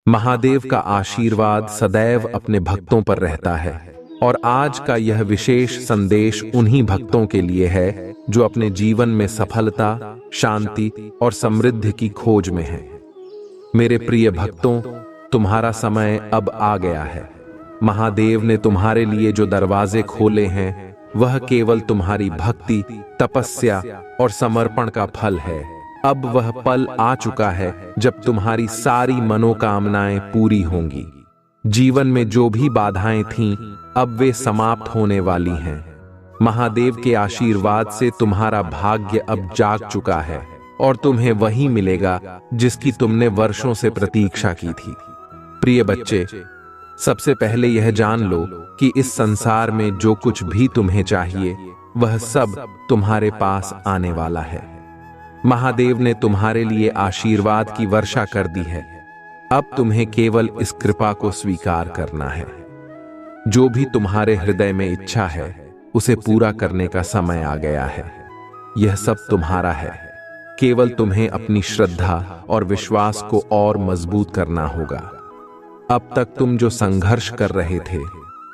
महादेव का आशीर्वाद सदैव अपने भक्तों पर रहता है और आज का यह विशेष संदेश उन्हीं भक्तों के लिए है जो अपने जीवन में सफलता, शांति और समृद्धि की खोज में हैं। मेरे प्रिय भक्तों, तुम्हारा समय अब आ गया है। महादेव ने तुम्हारे लिए जो दरवाजे खोले हैं वह केवल तुम्हारी भक्ति, तपस्या और समर्पण का फल है। अब वह पल आ चुका है जब तुम्हारी सारी मनोकामनाएं पूरी होंगी। जीवन में जो भी बाधाएं थीं, अब वे समाप्त होने वाली हैं। महादेव के आशीर्वाद से तुम्हारा भाग्य अब जाग चुका है और तुम्हें वही मिलेगा जिसकी तुमने वर्षों से प्रतीक्षा की थी। प्रिय बच्चे, सबसे पहले यह जान लो कि इस संसार में जो कुछ भी तुम्हें चाहिए वह सब तुम्हारे पास आने वाला है। महादेव ने तुम्हारे लिए आशीर्वाद की वर्षा कर दी है। अब तुम्हें केवल इस कृपा को स्वीकार करना है। जो भी तुम्हारे हृदय में इच्छा है उसे पूरा करने का समय आ गया है। यह सब तुम्हारा है। केवल तुम्हें अपनी श्रद्धा और विश्वास को और मजबूत करना होगा। अब तक तुम जो संघर्ष कर रहे थे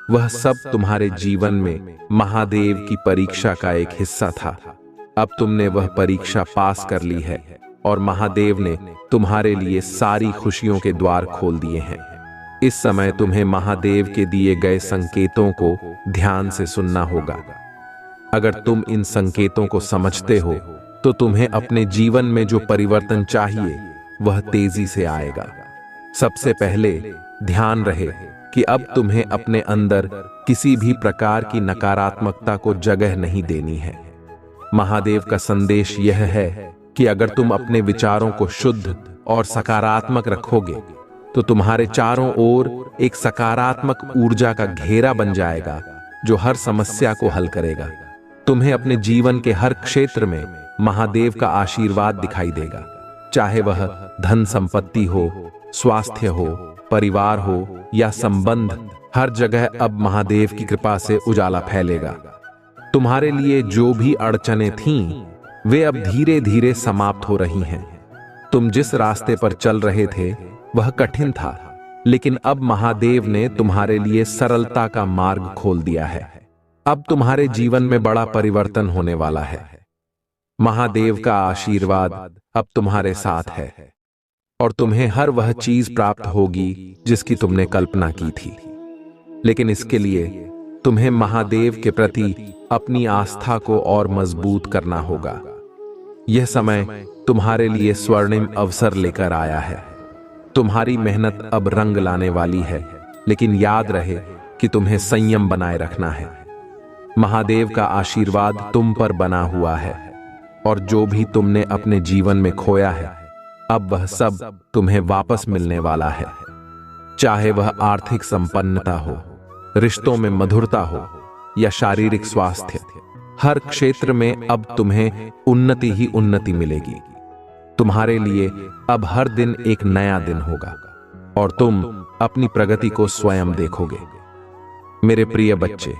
वह सब तुम्हारे जीवन में महादेव की परीक्षा का एक हिस्सा था। अब तुमने वह परीक्षा पास कर ली है और महादेव ने तुम्हारे लिए सारी खुशियों के द्वार खोल दिए हैं। इस समय तुम्हें महादेव के दिए गए संकेतों को ध्यान से सुनना होगा। अगर तुम इन संकेतों को समझते हो तो तुम्हें अपने जीवन में जो परिवर्तन चाहिए वह तेजी से आएगा। सबसे पहले ध्यान रहे कि अब तुम्हें अपने अंदर किसी भी प्रकार की नकारात्मकता को जगह नहीं देनी है। महादेव का संदेश यह है कि अगर तुम अपने विचारों को शुद्ध और सकारात्मक रखोगे तो तुम्हारे चारों ओर एक सकारात्मक ऊर्जा का घेरा बन जाएगा जो हर समस्या को हल करेगा। तुम्हें अपने जीवन के हर क्षेत्र में महादेव का आशीर्वाद दिखाई देगा, चाहे वह धन संपत्ति हो, स्वास्थ्य हो, परिवार हो या संबंध। हर जगह अब महादेव की कृपा से उजाला फैलेगा। तुम्हारे लिए जो भी अड़चनें थीं, वे अब धीरे धीरे समाप्त हो रही हैं। तुम जिस रास्ते पर चल रहे थे वह कठिन था, लेकिन अब महादेव ने तुम्हारे लिए सरलता का मार्ग खोल दिया है। अब तुम्हारे जीवन में बड़ा परिवर्तन होने वाला है। महादेव का आशीर्वाद अब तुम्हारे साथ है और तुम्हें हर वह चीज प्राप्त होगी जिसकी तुमने कल्पना की थी। लेकिन इसके लिए तुम्हें महादेव के प्रति अपनी आस्था को और मजबूत करना होगा। यह समय तुम्हारे लिए स्वर्णिम अवसर लेकर आया है। तुम्हारी मेहनत अब रंग लाने वाली है, लेकिन याद रहे कि तुम्हें संयम बनाए रखना है। महादेव का आशीर्वाद तुम पर बना हुआ है और जो भी तुमने अपने जीवन में खोया है अब वह सब तुम्हें वापस मिलने वाला है। चाहे वह आर्थिक संपन्नता हो, रिश्तों में मधुरता हो या शारीरिक स्वास्थ्य, हर क्षेत्र में अब तुम्हें उन्नति ही उन्नति मिलेगी। तुम्हारे लिए अब हर दिन एक नया दिन होगा और तुम अपनी प्रगति को स्वयं देखोगे। मेरे प्रिय बच्चे,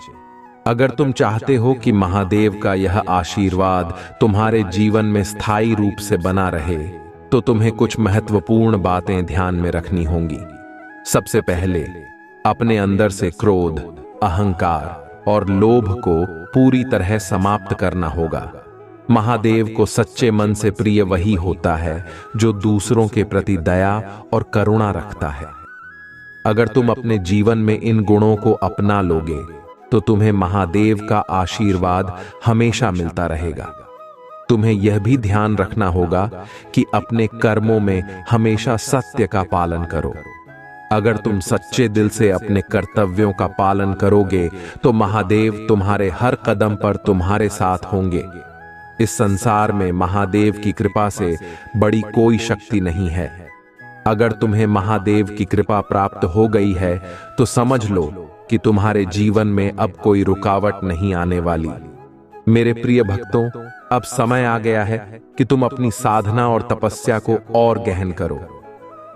अगर तुम चाहते हो कि महादेव का यह आशीर्वाद तुम्हारे जीवन में स्थायी रूप से बना रहे तो तुम्हें कुछ महत्वपूर्ण बातें ध्यान में रखनी होंगी। सबसे पहले अपने अंदर से क्रोध, अहंकार और लोभ को पूरी तरह समाप्त करना होगा। महादेव को सच्चे मन से प्रिय वही होता है जो दूसरों के प्रति दया और करुणा रखता है। अगर तुम अपने जीवन में इन गुणों को अपना लोगे तो तुम्हें महादेव का आशीर्वाद हमेशा मिलता रहेगा। तुम्हें यह भी ध्यान रखना होगा कि अपने कर्मों में हमेशा सत्य का पालन करो। अगर तुम सच्चे दिल से अपने कर्तव्यों का पालन करोगे तो महादेव तुम्हारे हर कदम पर तुम्हारे साथ होंगे। इस संसार में महादेव की कृपा से बड़ी कोई शक्ति नहीं है। अगर तुम्हें महादेव की कृपा प्राप्त हो गई है तो समझ लो कि तुम्हारे जीवन में अब कोई रुकावट नहीं आने वाली। मेरे प्रिय भक्तों, अब समय आ गया है कि तुम अपनी साधना और तपस्या को और गहन करो।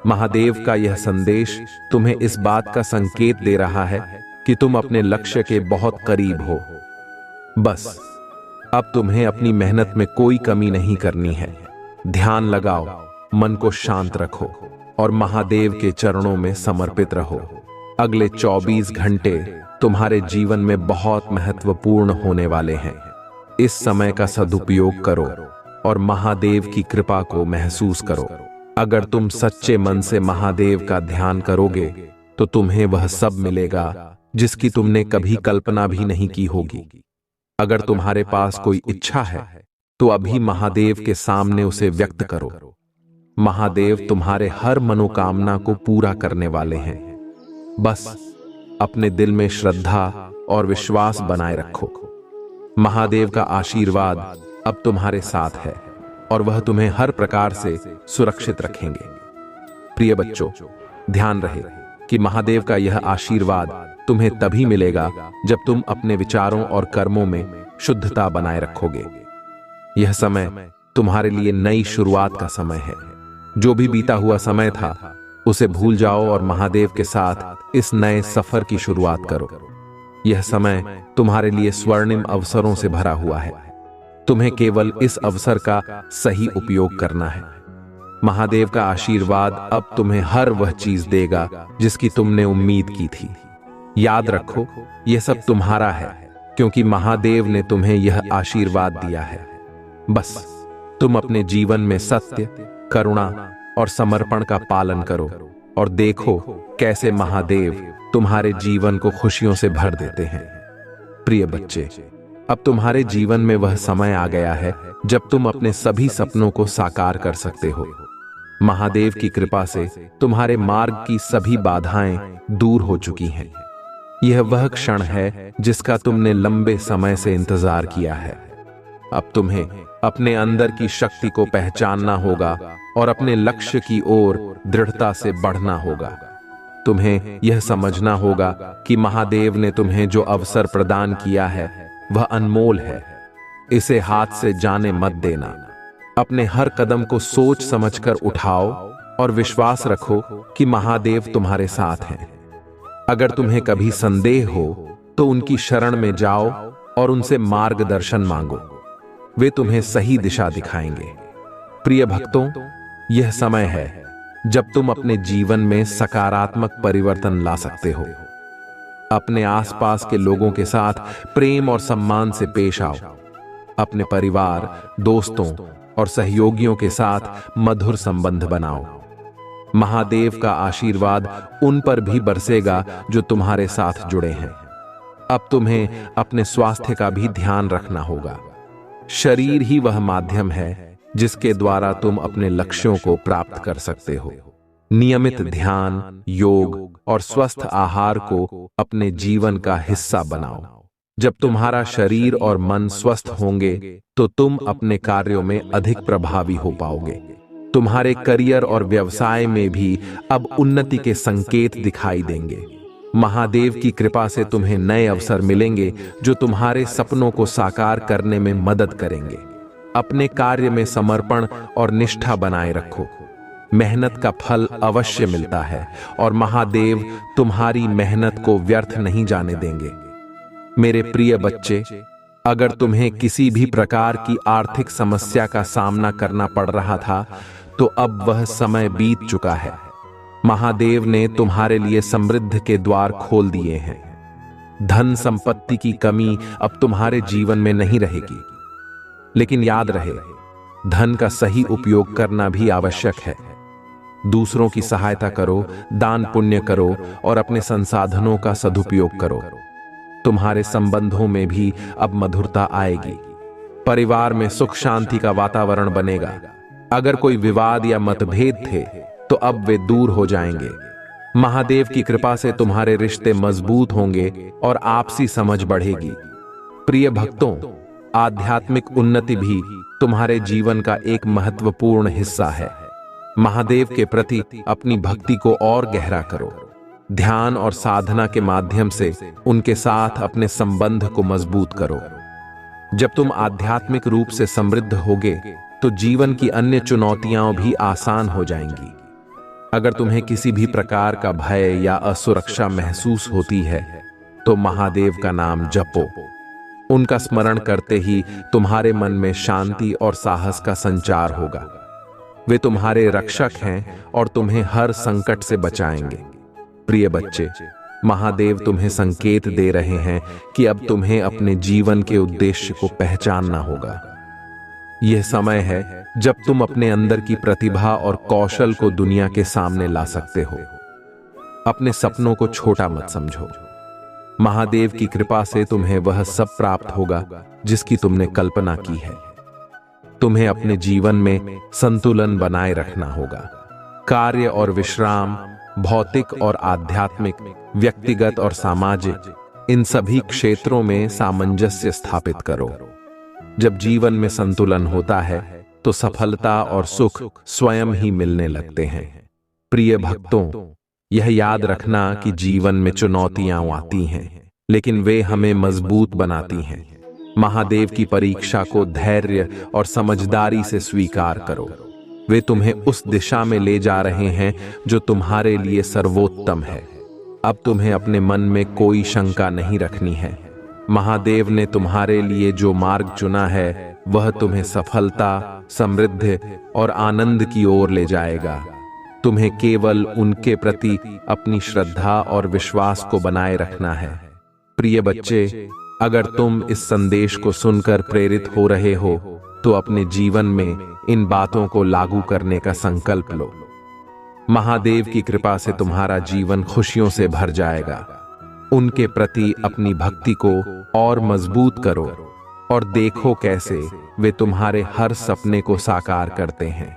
महादेव का यह संदेश तुम्हें इस बात का संकेत दे रहा है कि तुम अपने लक्ष्य के बहुत करीब हो। बस अब तुम्हें अपनी मेहनत में कोई कमी नहीं करनी है। ध्यान लगाओ, मन को शांत रखो और महादेव के चरणों में समर्पित रहो। अगले 24 घंटे तुम्हारे जीवन में बहुत महत्वपूर्ण होने वाले हैं। इस समय का सदुपयोग करो और महादेव की कृपा को महसूस करो। अगर तुम सच्चे मन से महादेव का ध्यान करोगे तो तुम्हें वह सब मिलेगा जिसकी तुमने कभी कल्पना भी नहीं की होगी। अगर तुम्हारे पास कोई इच्छा है तो अभी महादेव के सामने उसे व्यक्त करो। महादेव तुम्हारे हर मनोकामना को पूरा करने वाले हैं। बस अपने दिल में श्रद्धा और विश्वास बनाए रखो। महादेव का आशीर्वाद अब तुम्हारे साथ है और वह तुम्हें हर प्रकार से सुरक्षित रखेंगे। प्रिय बच्चों, ध्यान रहे कि महादेव का यह आशीर्वाद तुम्हें तभी मिलेगा जब तुम अपने विचारों और कर्मों में शुद्धता बनाए रखोगे। यह समय तुम्हारे लिए नई शुरुआत का समय है। जो भी बीता हुआ समय था उसे भूल जाओ और महादेव के साथ इस नए सफर की शुरुआत करो। यह समय तुम्हारे लिए स्वर्णिम अवसरों से भरा हुआ है। तुम्हें केवल इस अवसर का सही उपयोग करना है। महादेव का आशीर्वाद अब तुम्हें हर वह चीज देगा जिसकी तुमने उम्मीद की थी। याद रखो, यह सब तुम्हारा है क्योंकि महादेव ने तुम्हें यह आशीर्वाद दिया है। बस तुम अपने जीवन में सत्य, करुणा और समर्पण का पालन करो और देखो कैसे महादेव तुम्हारे जीवन को खुशियों से भर देते हैं। प्रिय बच्चे, अब तुम्हारे जीवन में वह समय आ गया है जब तुम अपने सभी सपनों को साकार कर सकते हो। महादेव की कृपा से तुम्हारे मार्ग की सभी बाधाएं दूर हो चुकी हैं। यह वह क्षण है जिसका तुमने लंबे समय से इंतजार किया है। अब तुम्हें अपने अंदर की शक्ति को पहचानना होगा और अपने लक्ष्य की ओर दृढ़ता से बढ़ना होगा। तुम्हें यह समझना होगा कि महादेव ने तुम्हें जो अवसर प्रदान किया है वह अनमोल है। इसे हाथ से जाने मत देना। अपने हर कदम को सोच समझकर उठाओ और विश्वास रखो कि महादेव तुम्हारे साथ हैं। अगर तुम्हें कभी संदेह हो तो उनकी शरण में जाओ और उनसे मार्गदर्शन मांगो। वे तुम्हें सही दिशा दिखाएंगे। प्रिय भक्तों, यह समय है जब तुम अपने जीवन में सकारात्मक परिवर्तन ला सकते हो। अपने आसपास के लोगों के साथ प्रेम और सम्मान से पेश आओ। अपने परिवार, दोस्तों और सहयोगियों के साथ मधुर संबंध बनाओ। महादेव का आशीर्वाद उन पर भी बरसेगा जो तुम्हारे साथ जुड़े हैं। अब तुम्हें अपने स्वास्थ्य का भी ध्यान रखना होगा। शरीर ही वह माध्यम है जिसके द्वारा तुम अपने लक्ष्यों को प्राप्त कर सकते हो। नियमित ध्यान, योग और स्वस्थ आहार को अपने जीवन का हिस्सा बनाओ। जब तुम्हारा शरीर और मन स्वस्थ होंगे तो तुम अपने कार्यों में अधिक प्रभावी हो पाओगे। तुम्हारे करियर और व्यवसाय में भी अब उन्नति के संकेत दिखाई देंगे। महादेव की कृपा से तुम्हें नए अवसर मिलेंगे जो तुम्हारे सपनों को साकार करने में मदद करेंगे। अपने कार्य में समर्पण और निष्ठा बनाए रखो। मेहनत का फल अवश्य मिलता है और महादेव तुम्हारी मेहनत को व्यर्थ नहीं जाने देंगे। मेरे प्रिय बच्चे, अगर तुम्हें किसी भी प्रकार की आर्थिक समस्या का सामना करना पड़ रहा था तो अब वह समय बीत चुका है। महादेव ने तुम्हारे लिए समृद्धि के द्वार खोल दिए हैं। धन संपत्ति की कमी अब तुम्हारे जीवन में नहीं रहेगी। लेकिन याद रहे, धन का सही उपयोग करना भी आवश्यक है। दूसरों की सहायता करो, दान पुण्य करो और अपने संसाधनों का सदुपयोग करो। तुम्हारे संबंधों में भी अब मधुरता आएगी। परिवार में सुख शांति का वातावरण बनेगा। अगर कोई विवाद या मतभेद थे तो अब वे दूर हो जाएंगे। महादेव की कृपा से तुम्हारे रिश्ते मजबूत होंगे और आपसी समझ बढ़ेगी। प्रिय भक्तों, आध्यात्मिक उन्नति भी तुम्हारे जीवन का एक महत्वपूर्ण हिस्सा है। महादेव के प्रति अपनी भक्ति को और गहरा करो। ध्यान और साधना के माध्यम से उनके साथ अपने संबंध को मजबूत करो। जब तुम आध्यात्मिक रूप से समृद्ध होगे तो जीवन की अन्य चुनौतियां भी आसान हो जाएंगी। अगर तुम्हें किसी भी प्रकार का भय या असुरक्षा महसूस होती है तो महादेव का नाम जपो। उनका स्मरण करते ही तुम्हारे मन में शांति और साहस का संचार होगा। वे तुम्हारे रक्षक हैं और तुम्हें हर संकट से बचाएंगे। प्रिय बच्चे, महादेव तुम्हें संकेत दे रहे हैं कि अब तुम्हें अपने जीवन के उद्देश्य को पहचानना होगा। यह समय है जब तुम अपने अंदर की प्रतिभा और कौशल को दुनिया के सामने ला सकते हो। अपने सपनों को छोटा मत समझो। महादेव की कृपा से तुम्हें वह सब प्राप्त होगा जिसकी तुमने कल्पना की है। तुम्हें अपने जीवन में संतुलन बनाए रखना होगा। कार्य और विश्राम, भौतिक और आध्यात्मिक, व्यक्तिगत और सामाजिक, इन सभी क्षेत्रों में सामंजस्य स्थापित करो। जब जीवन में संतुलन होता है तो सफलता और सुख स्वयं ही मिलने लगते हैं। प्रिय भक्तों, यह याद रखना कि जीवन में चुनौतियां आती हैं, लेकिन वे हमें मजबूत बनाती हैं। महादेव की परीक्षा को धैर्य और समझदारी से स्वीकार करो। वे तुम्हें उस दिशा में ले जा रहे हैं जो तुम्हारे लिए सर्वोत्तम है। अब तुम्हें अपने मन में कोई शंका नहीं रखनी है। महादेव ने तुम्हारे लिए जो मार्ग चुना है वह तुम्हें सफलता, समृद्धि और आनंद की ओर ले जाएगा। तुम्हें केवल उनके प्रति अपनी श्रद्धा और विश्वास को बनाए रखना है। प्रिय बच्चे, अगर तुम इस संदेश को सुनकर प्रेरित हो रहे हो तो अपने जीवन में इन बातों को लागू करने का संकल्प लो। महादेव की कृपा से तुम्हारा जीवन खुशियों से भर जाएगा। उनके प्रति अपनी भक्ति को और मजबूत करो और देखो कैसे वे तुम्हारे हर सपने को साकार करते हैं।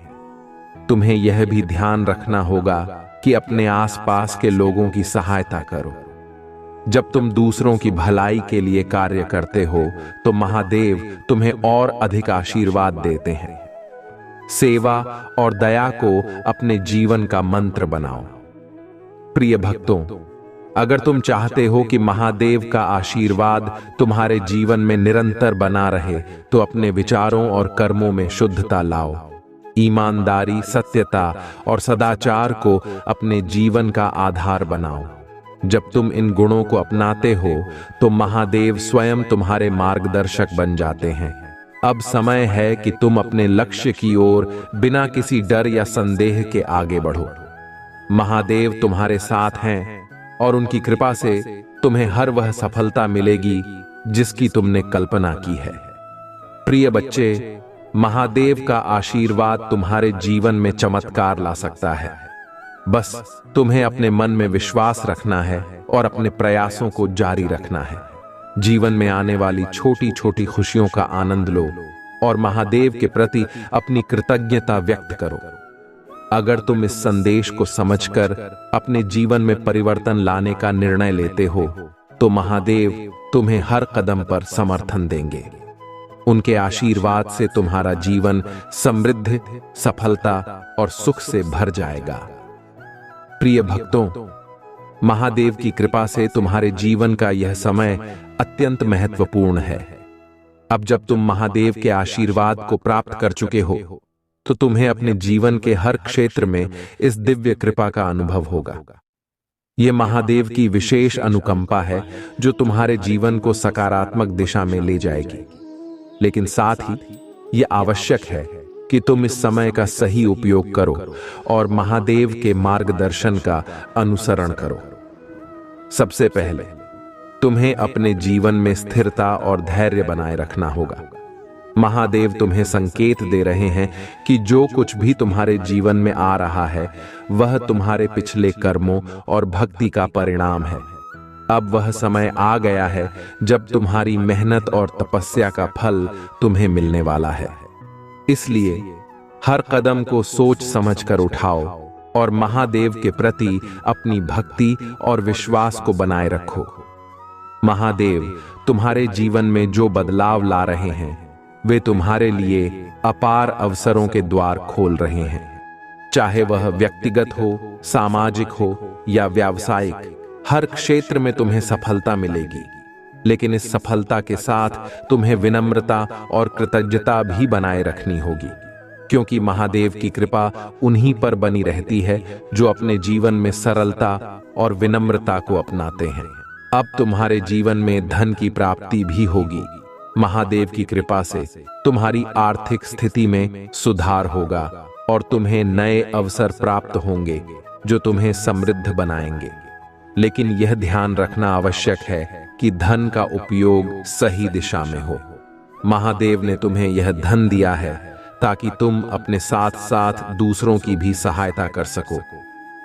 तुम्हें यह भी ध्यान रखना होगा कि अपने आसपास के लोगों की सहायता करो। जब तुम दूसरों की भलाई के लिए कार्य करते हो तो महादेव तुम्हें और अधिक आशीर्वाद देते हैं। सेवा और दया को अपने जीवन का मंत्र बनाओ। प्रिय भक्तों, अगर तुम चाहते हो कि महादेव का आशीर्वाद तुम्हारे जीवन में निरंतर बना रहे तो अपने विचारों और कर्मों में शुद्धता लाओ। ईमानदारी, सत्यता और सदाचार को अपने जीवन का आधार बनाओ। जब तुम इन गुणों को अपनाते हो तो महादेव स्वयं तुम्हारे मार्गदर्शक बन जाते हैं। अब समय है कि तुम अपने लक्ष्य की ओर बिना किसी डर या संदेह के आगे बढ़ो। महादेव तुम्हारे साथ हैं और उनकी कृपा से तुम्हें हर वह सफलता मिलेगी जिसकी तुमने कल्पना की है। प्रिय बच्चे, महादेव का आशीर्वाद तुम्हारे जीवन में चमत्कार ला सकता है। बस तुम्हें अपने मन में विश्वास रखना है और अपने प्रयासों को जारी रखना है। जीवन में आने वाली छोटी छोटी खुशियों का आनंद लो और महादेव के प्रति अपनी कृतज्ञता व्यक्त करो। अगर तुम इस संदेश को समझकर अपने जीवन में परिवर्तन लाने का निर्णय लेते हो तो महादेव तुम्हें हर कदम पर समर्थन देंगे। उनके आशीर्वाद से तुम्हारा जीवन समृद्ध, सफलता और सुख से भर जाएगा। प्रिय भक्तों, महादेव की कृपा से तुम्हारे जीवन का यह समय अत्यंत महत्वपूर्ण है। अब जब तुम महादेव के आशीर्वाद को प्राप्त कर चुके हो तो तुम्हें अपने जीवन के हर क्षेत्र में इस दिव्य कृपा का अनुभव होगा। यह महादेव की विशेष अनुकंपा है जो तुम्हारे जीवन को सकारात्मक दिशा में ले जाएगी। लेकिन साथ ही यह आवश्यक है कि तुम इस समय का सही उपयोग करो और महादेव के मार्गदर्शन का अनुसरण करो। सबसे पहले तुम्हें अपने जीवन में स्थिरता और धैर्य बनाए रखना होगा। महादेव तुम्हें संकेत दे रहे हैं कि जो कुछ भी तुम्हारे जीवन में आ रहा है वह तुम्हारे पिछले कर्मों और भक्ति का परिणाम है। अब वह समय आ गया है जब तुम्हारी मेहनत और तपस्या का फल तुम्हें मिलने वाला है। इसलिए हर कदम को सोच समझकर उठाओ और महादेव के प्रति अपनी भक्ति और विश्वास को बनाए रखो। महादेव तुम्हारे जीवन में जो बदलाव ला रहे हैं वे तुम्हारे लिए अपार अवसरों के द्वार खोल रहे हैं। चाहे वह व्यक्तिगत हो, सामाजिक हो या व्यावसायिक, हर क्षेत्र में तुम्हें सफलता मिलेगी। लेकिन इस सफलता के साथ तुम्हें विनम्रता और कृतज्ञता भी बनाए रखनी होगी, क्योंकि महादेव की कृपा उन्हीं पर बनी रहती है जो अपने जीवन में सरलता और विनम्रता को अपनाते हैं। अब तुम्हारे जीवन में धन की प्राप्ति भी होगी। महादेव की कृपा से तुम्हारी आर्थिक स्थिति में सुधार होगा और तुम्हें नए अवसर प्राप्त होंगे जो तुम्हें समृद्ध बनाएंगे। लेकिन यह ध्यान रखना आवश्यक है कि धन का उपयोग सही दिशा में हो। महादेव ने तुम्हें यह धन दिया है ताकि तुम अपने साथ साथ दूसरों की भी सहायता कर सको।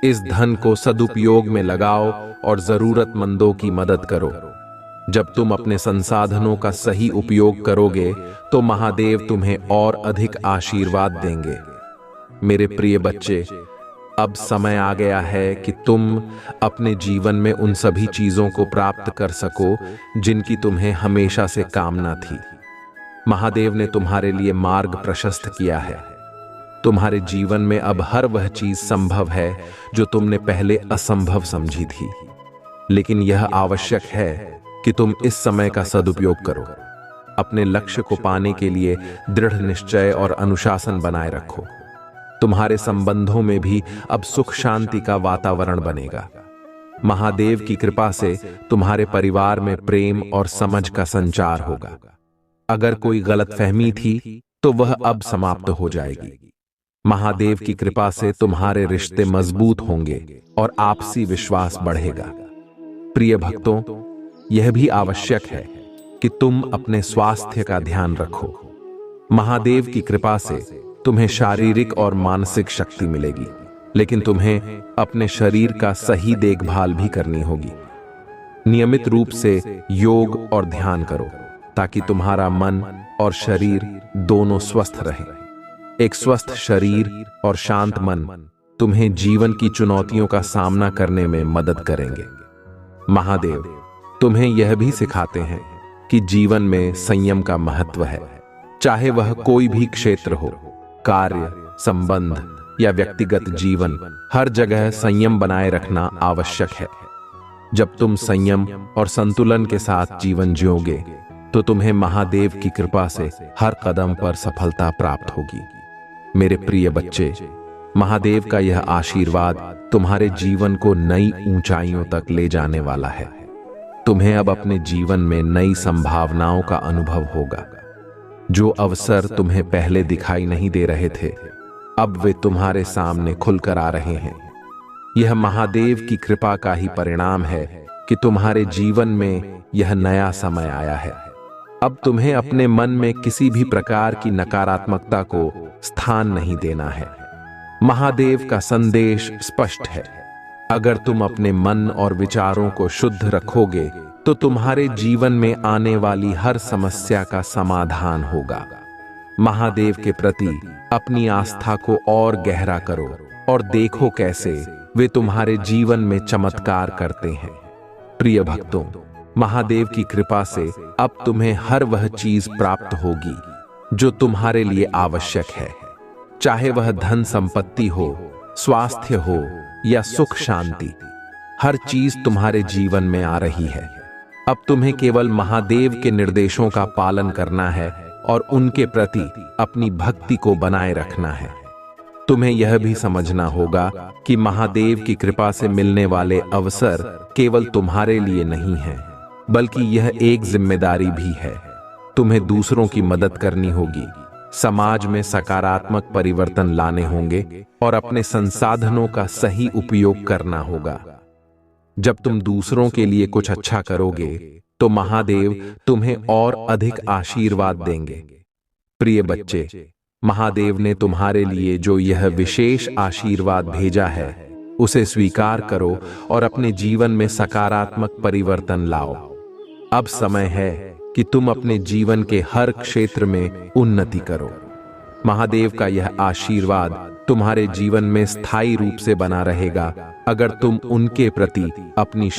इस धन को सदुपयोग में लगाओ और जरूरतमंदों की मदद करो। जब तुम अपने संसाधनों का सही उपयोग करोगे तो महादेव तुम्हें और अधिक आशीर्वाद देंगे। मेरे प्रिय बच्चे, अब समय आ गया है कि तुम अपने जीवन में उन सभी चीजों को प्राप्त कर सको जिनकी तुम्हें हमेशा से कामना थी। महादेव ने तुम्हारे लिए मार्ग प्रशस्त किया है। तुम्हारे जीवन में अब हर वह चीज संभव है जो तुमने पहले असंभव समझी थी। लेकिन यह आवश्यक है कि तुम इस समय का सदुपयोग करो। अपने लक्ष्य को पाने के लिए दृढ़ निश्चय और अनुशासन बनाए रखो। तुम्हारे संबंधों में भी अब सुख शांति का वातावरण बनेगा। महादेव की कृपा से तुम्हारे परिवार में प्रेम और समझ का संचार होगा। अगर कोई गलतफहमी थी तो वह अब समाप्त हो जाएगी। महादेव की कृपा से तुम्हारे रिश्ते मजबूत होंगे और आपसी विश्वास बढ़ेगा। प्रिय भक्तों, यह भी आवश्यक है कि तुम अपने स्वास्थ्य का ध्यान रखो। महादेव की कृपा से तुम्हें शारीरिक और मानसिक शक्ति मिलेगी, लेकिन तुम्हें अपने शरीर का सही देखभाल भी करनी होगी। नियमित रूप से योग और ध्यान करो ताकि तुम्हारा मन और शरीर दोनों स्वस्थ रहें। एक स्वस्थ शरीर और शांत मन तुम्हें जीवन की चुनौतियों का सामना करने में मदद करेंगे। महादेव तुम्हें यह भी सिखाते हैं कि जीवन में संयम का महत्व है। चाहे वह कोई भी क्षेत्र हो, कार्य, संबंध या व्यक्तिगत जीवन, हर जगह संयम बनाए रखना आवश्यक है। जब तुम संयम और संतुलन के साथ जीवन जियोगे तो तुम्हें महादेव की कृपा से हर कदम पर सफलता प्राप्त होगी। मेरे प्रिय बच्चे, महादेव का यह आशीर्वाद तुम्हारे जीवन को नई ऊंचाइयों तक ले जाने वाला है। तुम्हें अब अपने जीवन में नई संभावनाओं का अनुभव होगा। जो अवसर तुम्हें पहले दिखाई नहीं दे रहे थे, अब वे तुम्हारे सामने खुलकर आ रहे हैं। यह महादेव की कृपा का ही परिणाम है कि तुम्हारे जीवन में यह नया समय आया है। अब तुम्हें अपने मन में किसी भी प्रकार की नकारात्मकता को स्थान नहीं देना है। महादेव का संदेश स्पष्ट है। अगर तुम अपने मन और विचारों को शुद्ध रखोगे तो तुम्हारे जीवन में आने वाली हर समस्या का समाधान होगा। महादेव के प्रति अपनी आस्था को और गहरा करो और देखो कैसे वे तुम्हारे जीवन में चमत्कार करते हैं। प्रिय भक्तों, महादेव की कृपा से अब तुम्हें हर वह चीज प्राप्त होगी जो तुम्हारे लिए आवश्यक है। चाहे वह धन संपत्ति हो, स्वास्थ्य हो या सुख शांति, हर चीज तुम्हारे जीवन में आ रही है। अब तुम्हें केवल महादेव के निर्देशों का पालन करना है और उनके प्रति अपनी भक्ति को बनाए रखना है। तुम्हें यह भी समझना होगा कि महादेव की कृपा से मिलने वाले अवसर केवल तुम्हारे लिए नहीं हैं, बल्कि यह एक जिम्मेदारी भी है। तुम्हें दूसरों की मदद करनी होगी, समाज में सकारात्मक परिवर्तन लाने होंगे और अपने संसाधनों का सही उपयोग करना होगा। जब तुम दूसरों के लिए कुछ अच्छा करोगे तो महादेव तुम्हें और अधिक आशीर्वाद देंगे। प्रिय बच्चे, महादेव ने तुम्हारे लिए जो यह विशेष आशीर्वाद भेजा है उसे स्वीकार करो और अपने जीवन में सकारात्मक परिवर्तन लाओ। अब समय है कि तुम अपने जीवन के हर क्षेत्र में उन्नति करो। महादेव का यह आशीर्वाद तुम्हारे जीवन में स्थायी रूप से बना रहेगा अगर तुम उनके प्रति अपनी